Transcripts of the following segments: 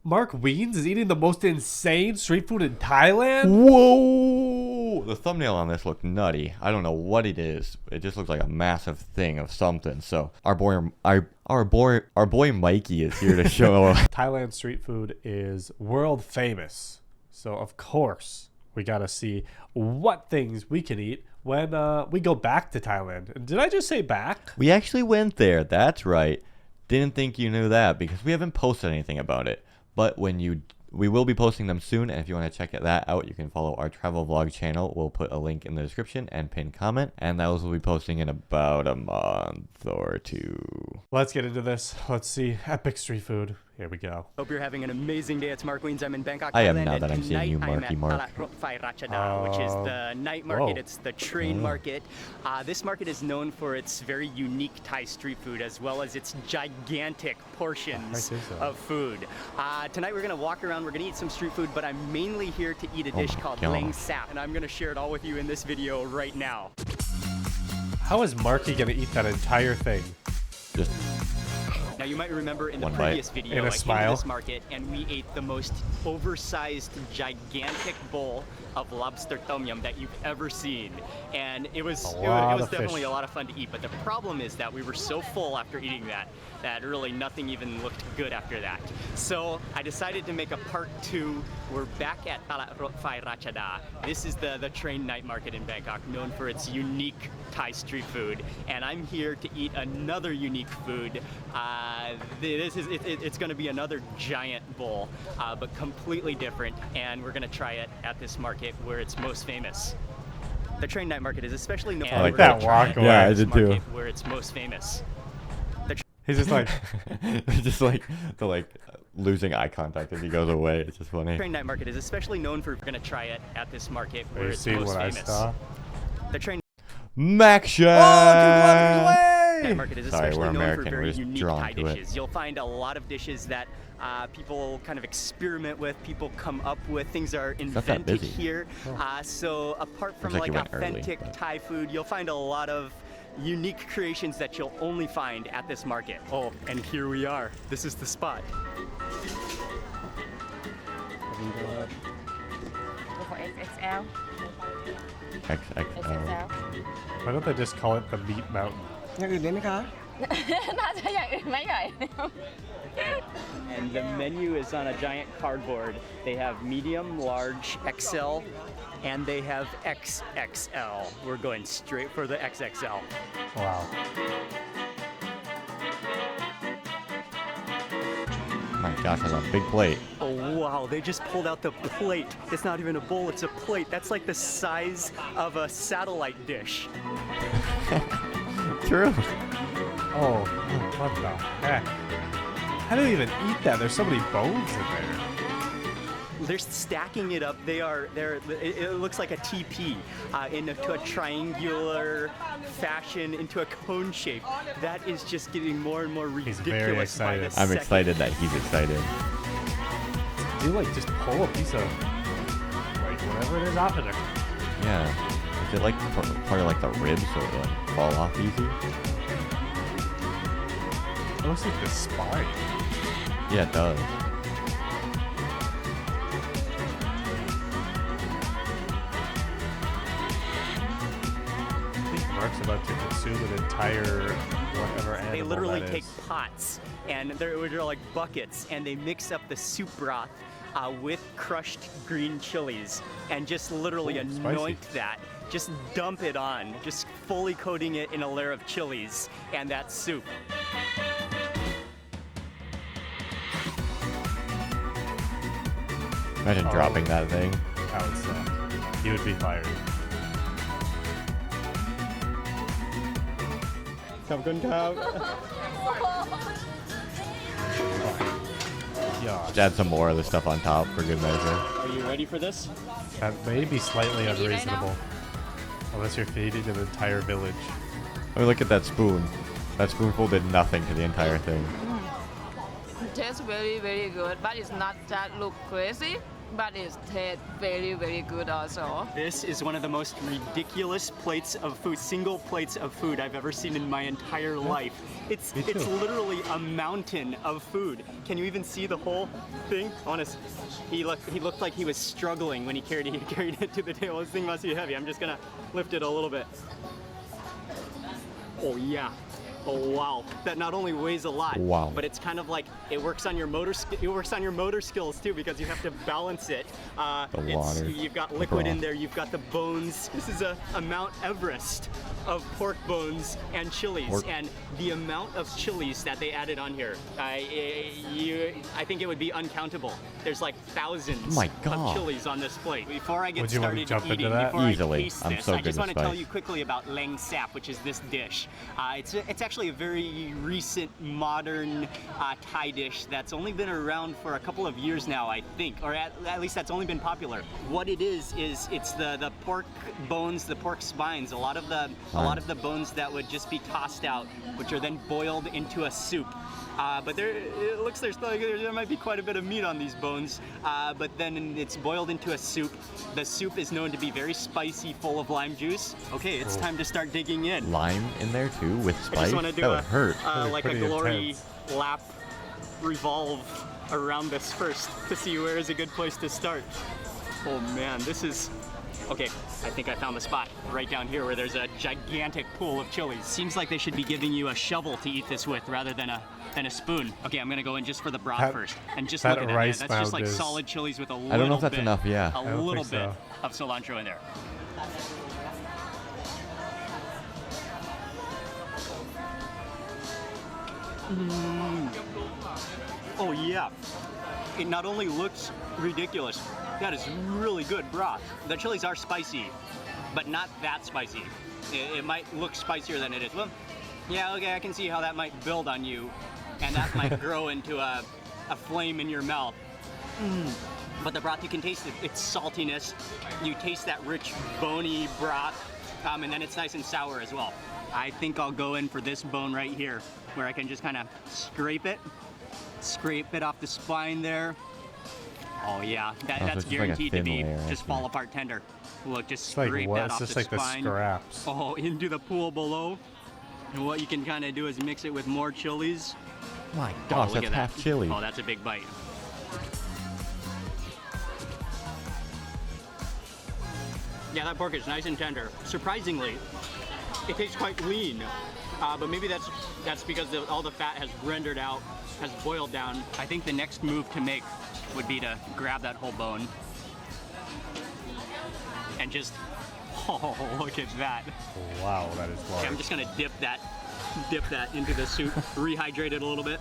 Mark Weens is eating the most insane street food in Thailand? Whoa! The thumbnail on this looked nutty. I don't know what it is. It just looks like a massive thing of something. So our boy Mikey is here to show. Thailand street food is world famous. So of course we gotta see what things we can eat when we go back to Thailand. And did I just say back? We actually went there. That's right. Didn't think you knew that because we haven't posted anything about it. But we will be posting them soon, and if you want to check that out, you can follow our travel vlog channel. We'll put a link in the description and pinned comment, and those will be posting in about a month or two. Let's get into this. Let's see. Epic street food. Here we go. Hope you're having an amazing day. It's Mark Weins. I'm in Bangkok, I am Thailand, now that I'm seeing you, Marky Mark. Which is the night market. Whoa. It's the train market. This market is known for its very unique Thai street food, as well as its gigantic portions of food. Tonight we're gonna walk around. We're gonna eat some street food, but I'm mainly here to eat a dish called weins, and I'm gonna share it all with you in this video right now. How is Marky gonna eat that entire thing? Just Now you might remember in the One previous bite. video, In a I came smile. to this market and we ate the most oversized, gigantic bowl of lobster tom yum that you've ever seen, and it was definitely a lot of fun to eat. But the problem is that we were so full after eating that really nothing even looked good after that. So I decided to make a part 2. We're back at Talat Rot Phai Ratchada. This is the train night market in Bangkok, known for its unique Thai street food, and I'm here to eat another unique food. It's going to be another giant bowl, but completely different, and we're going to try it at this market where it's most famous. The train night market is especially known I like that walk away. Yeah, I did too. Where it's most famous. He's just like, just like losing eye contact as he goes away. It's just funny. The train night market is especially known for. We're going to try it at this market where it's see most what famous. I saw? The train Maction! night market is Sorry, especially we're known American. for We're very just unique drawn Thai to it. dishes. You'll find a lot of dishes that people kind of experiment with, people come up with, things are that invented busy. here. So apart from Looks like like you went early, authentic but- Thai food, you'll find a lot of unique creations that you'll only find at this market. Oh, and here we are. This is the spot. Go for XXL. XXL. why don't they just call it the Meat Mountain? อย่างอื่นได้ไหมคะ น่าจะอย่างอื่นไหมใหญ่ And the menu is on a giant cardboard. They have medium, large, XL, and they have XXL. We're going straight for the XXL. Wow. My gosh, that's a big plate. Oh wow, they just pulled out the plate. It's not even a bowl, it's a plate. That's like the size of a satellite dish. True. Oh, what the heck? How do they even eat that? There's so many bones in there. They're stacking it up. It looks like a TP into a triangular fashion, into a cone shape. That is just getting more and more He's ridiculous very by excited. the I'm second. excited that he's excited. You like just pull a piece of like whatever it is off of there. Yeah. Is it like part of like the ribs so it like fall off easy? It looks like the spine. Yeah, it does. I think Mark's about to consume an entire whatever animal They literally that take is. pots, and they're like buckets, and they mix up the soup broth with crushed green chilies, and just literally Ooh, anoint spicy. that. Just dump it on, just fully coating it in a layer of chilies and that soup. Imagine dropping that thing. That would suck. He would be fired. Gosh. Just add some more of the stuff on top for good measure. Are you ready for this? That may be slightly Can you eat right unreasonable. Unless you're feeding an entire village. I mean, look at that spoon. That spoonful did nothing to the entire thing. Tastes very, very good, but it's not that look crazy. but it tastes very, very good also. This is one of the most ridiculous plates of food, single plates of food I've ever seen in my entire life. It's literally a mountain of food. Can you even see the whole thing? Honest, he looked like he was struggling when he carried it to the table. This thing must be heavy. I'm just gonna lift it a little bit. Oh yeah. Oh wow, that not only weighs a lot, wow, but it's kind of like it works on your motor skills too, because you have to balance it. You've got liquid in there, you've got the bones. This is a Mount Everest of pork bones and chilies, and the amount of chilies that they added on here, I think it would be uncountable. There's like thousands of chilies on this plate. Before I get started eating, before I taste this, I just want to tell you quickly about leng sap, which is this dish. It's actually a very recent, modern Thai dish that's only been around for a couple of years now, I think, or at least that's only been popular. What it is it's the pork bones, the pork spines, a lot of the bones that would just be tossed out, which are then boiled into a soup. But it looks there might be quite a bit of meat on these bones, but then it's boiled into a soup. The soup is known to be very spicy, full of lime juice. Okay, it's time to start digging in. Lime in there too with spice? I just want to do that would hurt. Like a glory lap revolve around this first to see where is a good place to start. Oh man, this is... Okay, I think I found the spot right down here where there's a gigantic pool of chilies. Seems like they should be giving you a shovel to eat this with rather than a spoon. Okay, I'm gonna go in just for the broth first. And just look at that, man. That's just like solid chilies with a little bit. I don't know if that's enough, yeah. A little bit of cilantro in there. Oh yeah. It not only looks ridiculous, that is really good broth. The chilies are spicy, but not that spicy. It might look spicier than it is. Well, yeah, okay, I can see how that might build on you, and that might grow into a flame in your mouth. But the broth, you can taste its saltiness. You taste that rich, bony broth, and then it's nice and sour as well. I think I'll go in for this bone right here, where I can just kind of scrape it off the spine there. Oh yeah, that's guaranteed to be just fall apart tender. Look, just scrape that off the spine. It's just like the scraps. Oh, into the pool below. And what you can kind of do is mix it with more chilies. My gosh, that's half chili. Oh, that's a big bite. Yeah, that pork is nice and tender. Surprisingly, it tastes quite lean. But maybe that's because all the fat has rendered out, has boiled down. I think the next move to make would be to grab that whole bone and just, oh, look at that. Wow, that is large. Okay, I'm just gonna dip that into the soup, rehydrate it a little bit.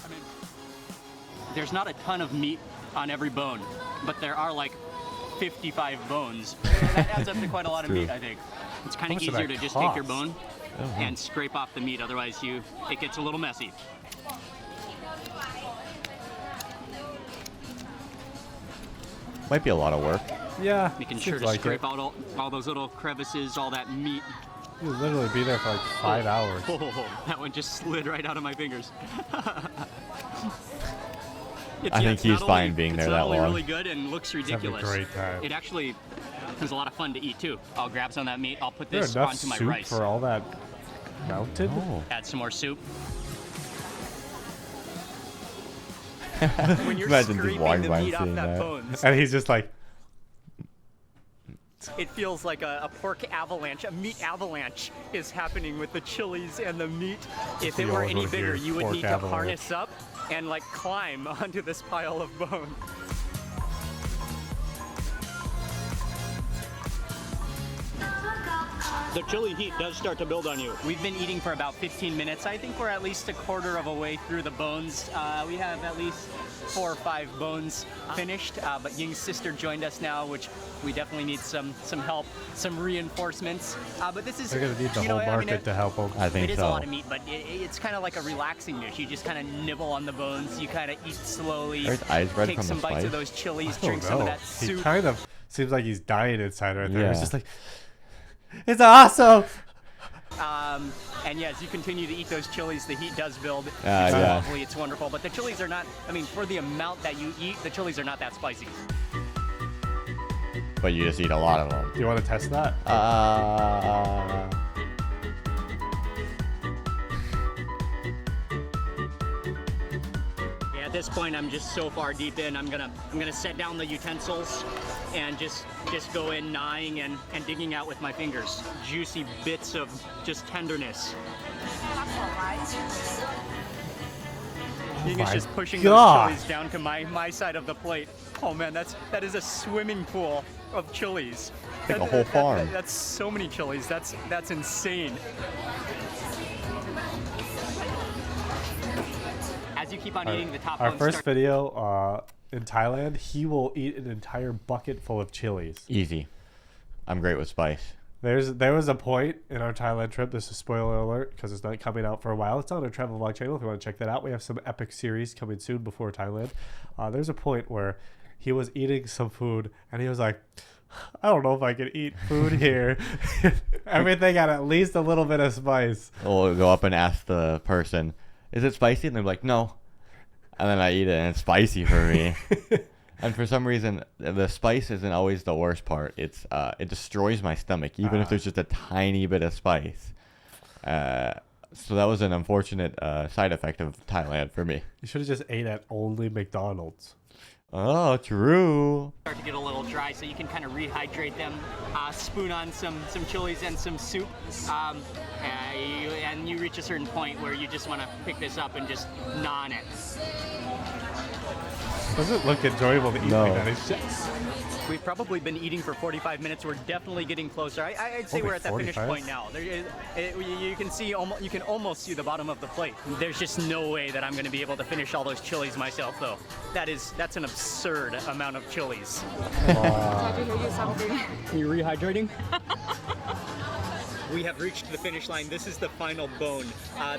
I mean, there's not a ton of meat on every bone, but there are like 55 bones. That adds up to quite a lot of meat, I think. It's kind of easier to just take your bone and scrape off the meat, otherwise it gets a little messy. Might be a lot of work. Yeah. Making sure to scrape out all those little crevices, all that meat. You'll literally be there for like 5 hours. Oh, that one just slid right out of my fingers. I think he's fine being there that long. It's not only really good and looks ridiculous. Having a great time. It actually is a lot of fun to eat too. I'll grab some of that meat. I'll put this onto my rice. For all that mounted? Oh. Add some more soup. When you're Imagine scraping just the meat off that bones, and he's just like, it feels like a pork avalanche, a meat avalanche is happening with the chilies and the meat. If it were any bigger, you would need to harness up and like climb onto this pile of bone. The chili heat does start to build on you. We've been eating for about 15 minutes. I think we're at least a quarter of a way through the bones. We have at least 4 or 5 bones finished, but Ying's sister joined us now, which we definitely need some help, some reinforcements. But this is, they're gonna need the whole market to help them. I think it is a lot of meat, but it's kind of like a relaxing dish. You just kind of nibble on the bones. You kind of eat slowly. Take some bites of those chilies, drink some of that soup. He kind of seems like he's dying inside right there. He's just like, it's awesome. And yeah, as you continue to eat those chilies, the heat does build. It's yeah. lovely, it's wonderful. But the chilies are not, I mean, for the amount that you eat, the chilies are not that spicy. But you just eat a lot of them. Do you want to test that? Yeah, at this point, I'm just so far deep in. I'm gonna set down the utensils and just go in gnawing and digging out with my fingers. Juicy bits of just tenderness. Ying is just pushing those chilies down to my side of the plate. Oh man, that is a swimming pool of chilies. Like a whole farm. That's so many chilies. That's insane. As you keep on eating the top Our one, first video in Thailand, he will eat an entire bucket full of chilies. Easy. I'm great with spice. There was a point in our Thailand trip. This is spoiler alert because it's not coming out for a while. It's on our travel vlog channel if you want to check that out. We have some epic series coming soon before Thailand. There's a point where he was eating some food and he was like, I don't know if I can eat food here. Everything had at least a little bit of spice. We'll go up and ask the person, is it spicy? And they're like, no. And then I eat it and it's spicy for me. And for some reason, the spice isn't always the worst part. It destroys my stomach, even if there's just a tiny bit of spice. So that was an unfortunate side effect of Thailand for me. You should have just ate at only McDonald's. Oh, true. Start to get a little dry, so you can kind of rehydrate them. Spoon on some chilies and some soup, and you reach a certain point where you just want to pick this up and just gnaw on it. Doesn't look enjoyable to eat like that. It's just... We've probably been eating for 45 minutes. We're definitely getting closer. I'd say we're at that 45? finish point now. You can see, you can almost see the bottom of the plate. There's just no way that I'm going to be able to finish all those chilies myself, though. That's an absurd amount of chilies. Try to tell you something. Are you rehydrating? We have reached the finish line. This is the final bone.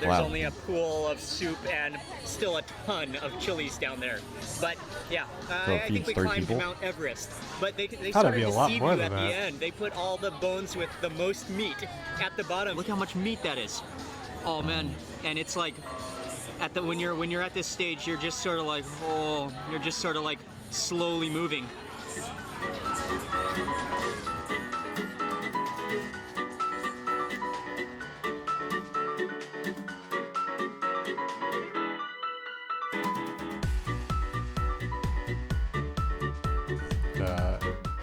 There's only a pool of soup and still a ton of chilies down there. But yeah, I think we climbed Mount Everest. But they started to seed you at the end. They put all the bones with the most meat at the bottom. Look how much meat that is. Oh man, and it's like when you're at this stage, you're just sort of like, oh, you're just sort of like slowly moving.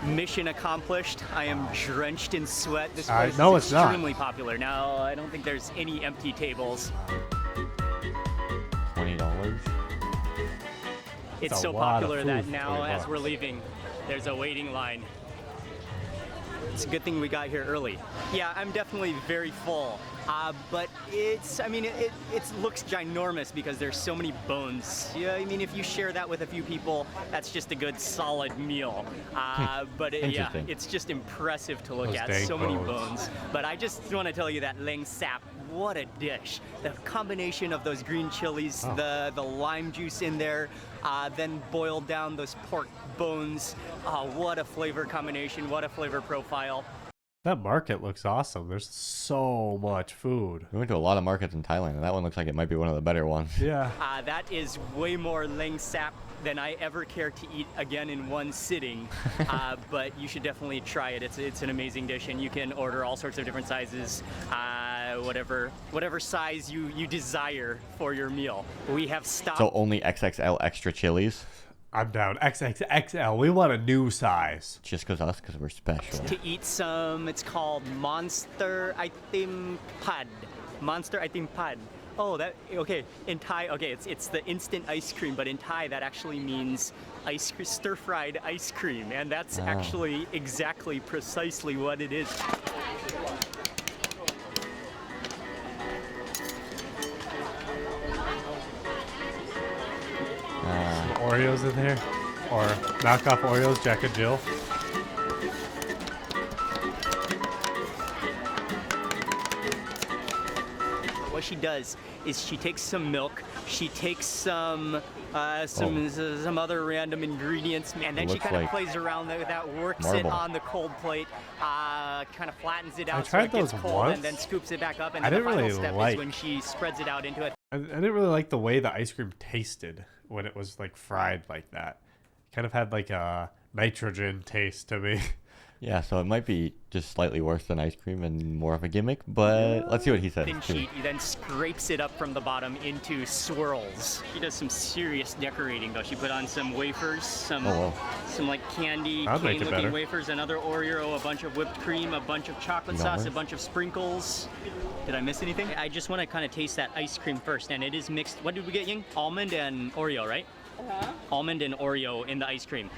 Mission accomplished. I am drenched in sweat. This place is extremely popular. Now, I don't think there's any empty tables. $20. It's so popular that now, as we're leaving, there's a waiting line. It's a good thing we got here early. Yeah, I'm definitely very full, but it looks ginormous because there's so many bones. Yeah, I mean, if you share that with a few people, that's just a good solid meal. But yeah, it's just impressive to look at. So many bones. But I just want to tell you that leng sap, what a dish. The combination of those green chilies, the lime juice in there, then boiled down those pork bones. What a flavor combination, what a flavor profile. That market looks awesome. There's so much food. We went to a lot of markets in Thailand, and that one looks like it might be one of the better ones. Yeah. That is way more leng sap than I ever care to eat again in one sitting. But you should definitely try it. It's an amazing dish, and you can order all sorts of different sizes, whatever size you desire for your meal. We have stopped. So only XXL extra chilies? I'm down. XXXL. We want a new size. Just because we're special. To eat some, it's called Monster Itim Pad. Monster Itim Pad. Oh, okay. In Thai, okay, it's the instant ice cream, but in Thai that actually means stir-fried ice cream, and that's actually exactly precisely what it is. Oreos in there, or knockoff Oreos, Jack and Jill. What she does is she takes some milk, she takes some other random ingredients, and then she kind of like plays around with that, works marble. it on the cold plate, kind of flattens it I out so tried it gets those cold, once. and then scoops it back up. And I then the didn't final really step like- is when she spreads it out into a I didn't really like the way the ice cream tasted when it was like fried like that. Kind of had like a nitrogen taste to me. Yeah, so it might be just slightly worse than ice cream and more of a gimmick, but let's see what he says. thin too. sheet. He then scrapes it up from the bottom into swirls. She does some serious decorating though. She put on some wafers, some like candy I'd make it cane better. looking wafers, another Oreo, a bunch of whipped cream, a bunch of chocolate You got sauce, one? a bunch of sprinkles. Did I miss anything? I just want to kind of taste that ice cream first, and it is mixed. What did we get, Ying? Almond and Oreo, right? Almond and Oreo in the ice cream.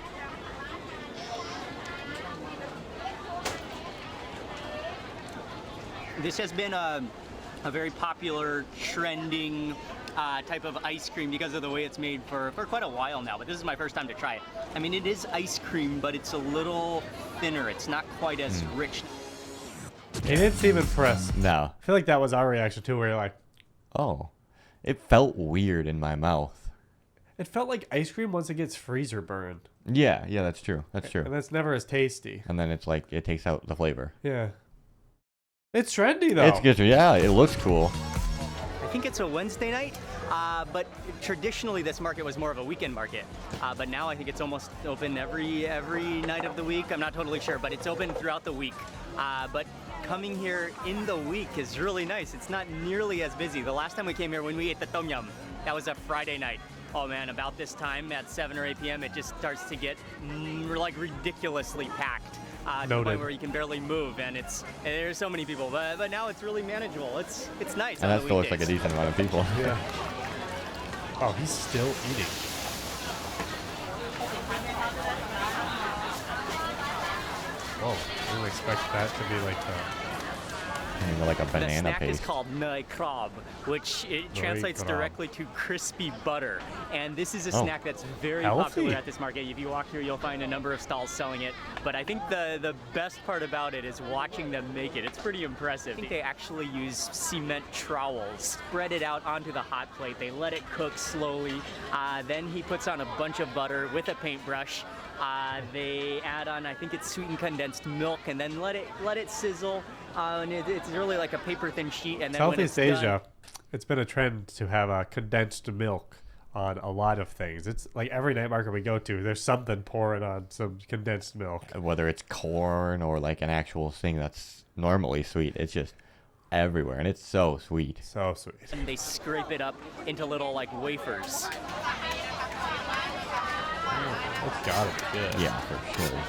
This has been a very popular, trending type of ice cream because of the way it's made for quite a while now, but this is my first time to try it. I mean, it is ice cream, but it's a little thinner. It's not quite as rich. He didn't seem impressed. No. I feel like that was our reaction too, where you're like, Oh. It felt weird in my mouth. it felt like ice cream once it gets freezer burned. Yeah, that's true. That's true. And that's never as tasty. And then it's like, it takes out the flavor. Yeah. It's trendy though. It's good. Yeah, it looks cool. I think it's a Wednesday night, but traditionally this market was more of a weekend market. But now I think it's almost open every night of the week. I'm not totally sure, but it's open throughout the week. But coming here in the week is really nice. It's not nearly as busy. The last time we came here when we ate the tom yum, that was a Friday night. Oh man, about this time at 7 or 8 p.m. it just starts to get like ridiculously packed. To the Noted. point where you can barely move, and there's so many people. But now it's really manageable. It's nice. And on that the still looks like a weekdays. decent amount of people. Yeah. Oh, he's still eating. Whoa, I didn't expect that to be like Like a The banana snack paste. is called Nai Krab, which it translates Krab. directly to crispy butter. And this is a Oh. snack that's very Healthy. popular at this market. If you walk here, you'll find a number of stalls selling it. But I think the best part about it is watching them make it. It's pretty impressive. I think they actually use cement trowels, spread it out onto the hot plate. They let it cook slowly. Then he puts on a bunch of butter with a paintbrush. They add on, I think it's sweetened condensed milk, and then let it sizzle. And it's really like a paper thin sheet. And then when it's Southeast done, Asia. It's been a trend to have condensed milk on a lot of things. It's like every night market we go to, there's something pouring on some condensed milk. Whether it's corn or like an actual thing that's normally sweet, it's just everywhere, and it's so sweet. So sweet. and they scrape it up into little like wafers. It's gotta be good. Yeah, for sure.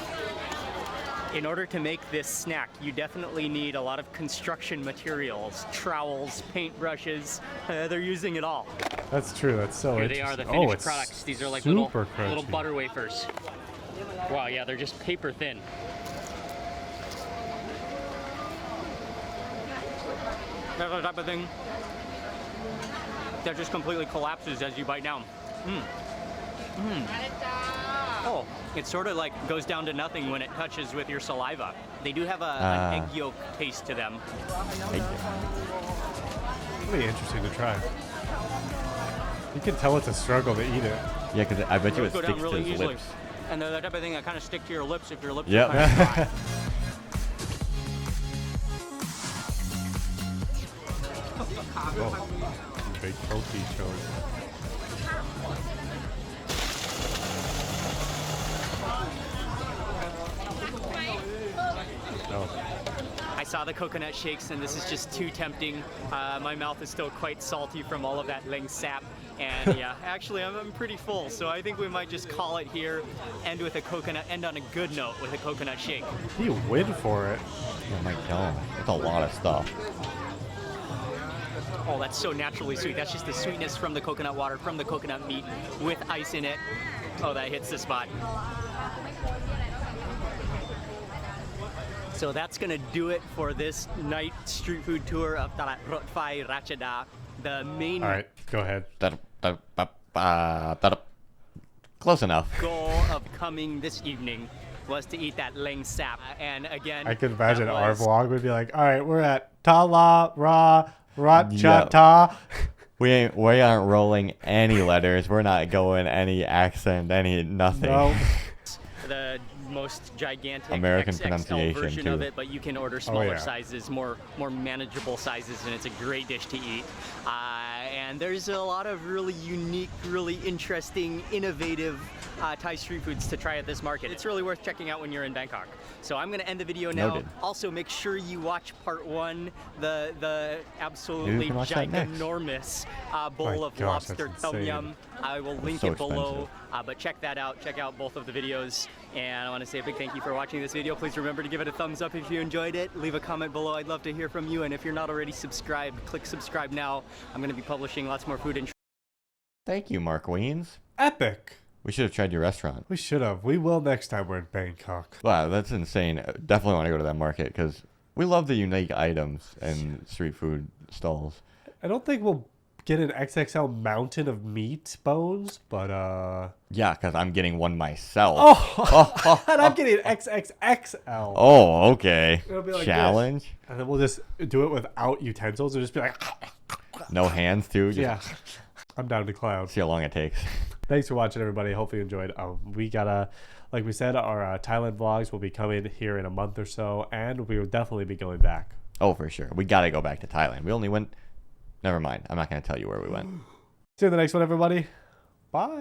In order to make this snack, you definitely need a lot of construction materials, trowels, paintbrushes. They're using it all. That's true. That's so Here interesting. they are, the Oh, finished it's products. These are like super little crunchy. butter wafers. Wow, yeah, they're just paper thin. That's the type of thing that just completely collapses as you bite down. Oh, it sort of like goes down to nothing when it touches with your saliva. They do have an egg yolk taste to them. It'll be interesting to try. You can tell it's a struggle to eat it. Yeah, because I bet you it Those go sticks down really to his easily. lips. And they're the type of thing that kind of stick to your lips if your lips Yep. are kind of dry. Oh, big protein showing. Oh, I saw the coconut shakes, and this is just too tempting. My mouth is still quite salty from all of that ling sap. And yeah, actually, I'm pretty full, so I think we might just call it here. End on a good note with a coconut shake. you win for it. Oh my god, that's a lot of stuff. Oh, that's so naturally sweet. That's just the sweetness from the coconut water, from the coconut meat with ice in it. Oh, that hits the spot. So that's gonna do it for this night street food tour of Talat Rotfai Ratchada. The main All right, go ahead. Close enough. goal of coming this evening was to eat that ling sap. And again, I can imagine that our was- vlog would be like, all right, we're at Tala Ra Ratchata. We aren't rolling any letters. We're not going any accent, any nothing. No. The most gigantic American XXL pronunciation, version too. of it, but you can order smaller yeah. sizes, more manageable sizes, and it's a great dish to eat. And there's a lot of really unique, really interesting, innovative Thai street foods to try at this market. It's really worth checking out when you're in Bangkok. So I'm going to end the video now. Noted. Also, make sure you watch part 1, the Maybe absolutely we can watch that next. ginormous bowl My of gosh, that's lobster tom insane. yum. I will link so it below. expensive. But check that out. Check out both of the videos. And I want to say a big thank you for watching this video. Please remember to give it a thumbs up if you enjoyed it. Leave a comment below. I'd love to hear from you. And if you're not already subscribed, click subscribe now. I'm going to be publishing lots more food and Thank you, Mark Weins. Epic. We should have tried your restaurant. We should have. We will next time we're in Bangkok. Wow, that's insane. Definitely want to go to that market because we love the unique items and street food stalls. I don't think we'll get an XXL mountain of meat bones, but Yeah, because I'm getting one myself. oh, and I'm getting XXXL. Oh, okay. It'll be like Challenge. this. And then we'll just do it without utensils and just be like, No hands, too. Just yeah. I'm down to clown. see how long it takes. Thanks for watching, everybody. Hopefully you enjoyed. We gotta, like we said, our Thailand vlogs will be coming here in a month or so, and we will definitely be going back. Oh, for sure. We got to go back to Thailand. We only went... Never mind. I'm not going to tell you where we went. See you in the next one, everybody. Bye.